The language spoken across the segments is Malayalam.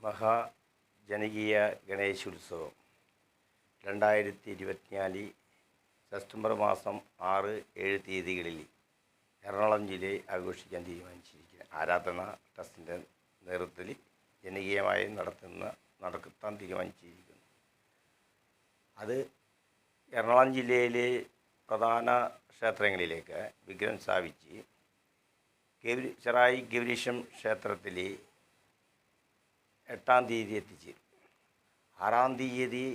മഹാജനകീയ ഗണേശോത്സവം 2024 സെപ്റ്റംബർ മാസം 6-7 തീയതികളിൽ എറണാകുളം ജില്ലയിൽ ആഘോഷിക്കാൻ തീരുമാനിച്ചിരിക്കുക. ആരാധന ട്രസ്റ്റിൻ്റെ നേതൃത്വത്തിൽ ജനകീയമായി നടത്താൻ തീരുമാനിച്ചിരിക്കുന്നു. അത് എറണാകുളം ജില്ലയിലെ പ്രധാന ക്ഷേത്രങ്ങളിലേക്ക് വിഗ്രഹം സ്ഥാപിച്ച് ചെറായി ഗൗരീശം ക്ഷേത്രത്തിൽ 8-ാം തീയതി എത്തിച്ചേരും. 6-ാം തീയതി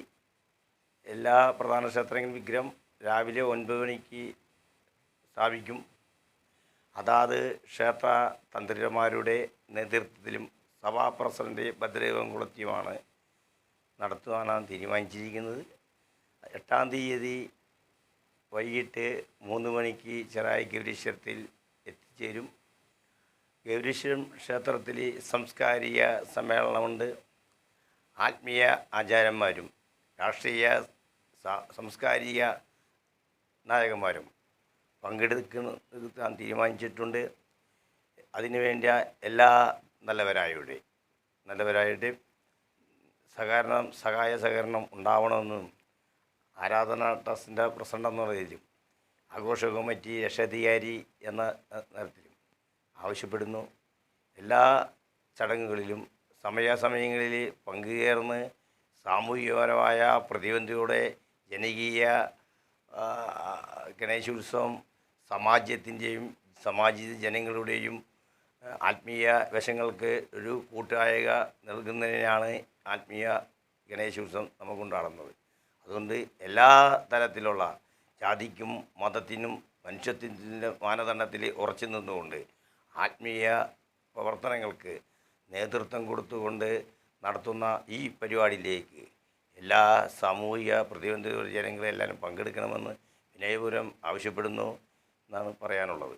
എല്ലാ പ്രധാന ക്ഷേത്രങ്ങളിലും വിഗ്രഹം രാവിലെ 9 മണിക്ക് സ്ഥാപിക്കും. അതാത് ക്ഷേത്ര തന്ത്രിമാരുടെ നേതൃത്വത്തിലും സഭാ പ്രസിഡന്റ് ഭദ്രകുളത്തിയുമാണ് നടത്തുവാനാണ് തീരുമാനിച്ചിരിക്കുന്നത്. 8-ാം തീയതി വൈകിട്ട് 3 മണിക്ക് ചെറായി ഗൗരീശ്വരത്തിൽ എത്തിച്ചേരും. ഗൗരീശ്വരം ക്ഷേത്രത്തിൽ സാംസ്കാരിക സമ്മേളനമുണ്ട്. ആത്മീയ ആചാര്യന്മാരും രാഷ്ട്രീയ സാംസ്കാരിക നായകന്മാരും പങ്കെടുക്കാൻ തീരുമാനിച്ചിട്ടുണ്ട്. അതിനുവേണ്ട എല്ലാ നല്ലവരായുടെ സഹായ സഹകരണം ഉണ്ടാവണമെന്നും ആരാധന ട്രസ്റ്റിൻ്റെ പ്രസിഡന്റ് എന്ന നിലയിലും ആഘോഷ കമ്മിറ്റി രക്ഷാധികാരി എന്ന തരത്തിലും ആവശ്യപ്പെടുന്നു. എല്ലാ ചടങ്ങുകളിലും സമയാസമയങ്ങളിൽ പങ്കുചേർന്ന് സാമൂഹികപരമായ പ്രതിബദ്ധതയോടെ ജനകീയ ഗണേശോത്സവം സമാജത്തിൻ്റെയും സമാജിക ജനങ്ങളുടെയും ആത്മീയ വശങ്ങൾക്ക് ഒരു കൂട്ടായക നൽകുന്നതിനാണ് ആത്മീയ ഗണേശോത്സവം നമുക്കുണ്ടാകുന്നത്. അതുകൊണ്ട് എല്ലാ തരത്തിലുള്ള ജാതിക്കും മതത്തിനും മനുഷ്യത്തിൻ്റെ മാനദണ്ഡത്തിൽ ഉറച്ചു നിന്നുകൊണ്ട് ആത്മീയ പ്രവർത്തനങ്ങൾക്ക് നേതൃത്വം കൊടുത്തുകൊണ്ട് നടത്തുന്ന ഈ പരിപാടിയിലേക്ക് എല്ലാ സാമൂഹിക പ്രതിബദ്ധത ജനങ്ങളെല്ലാവരും പങ്കെടുക്കണമെന്ന് വിനയപൂർവ്വം ആവശ്യപ്പെടുന്നു എന്നാണ് പറയാനുള്ളത്.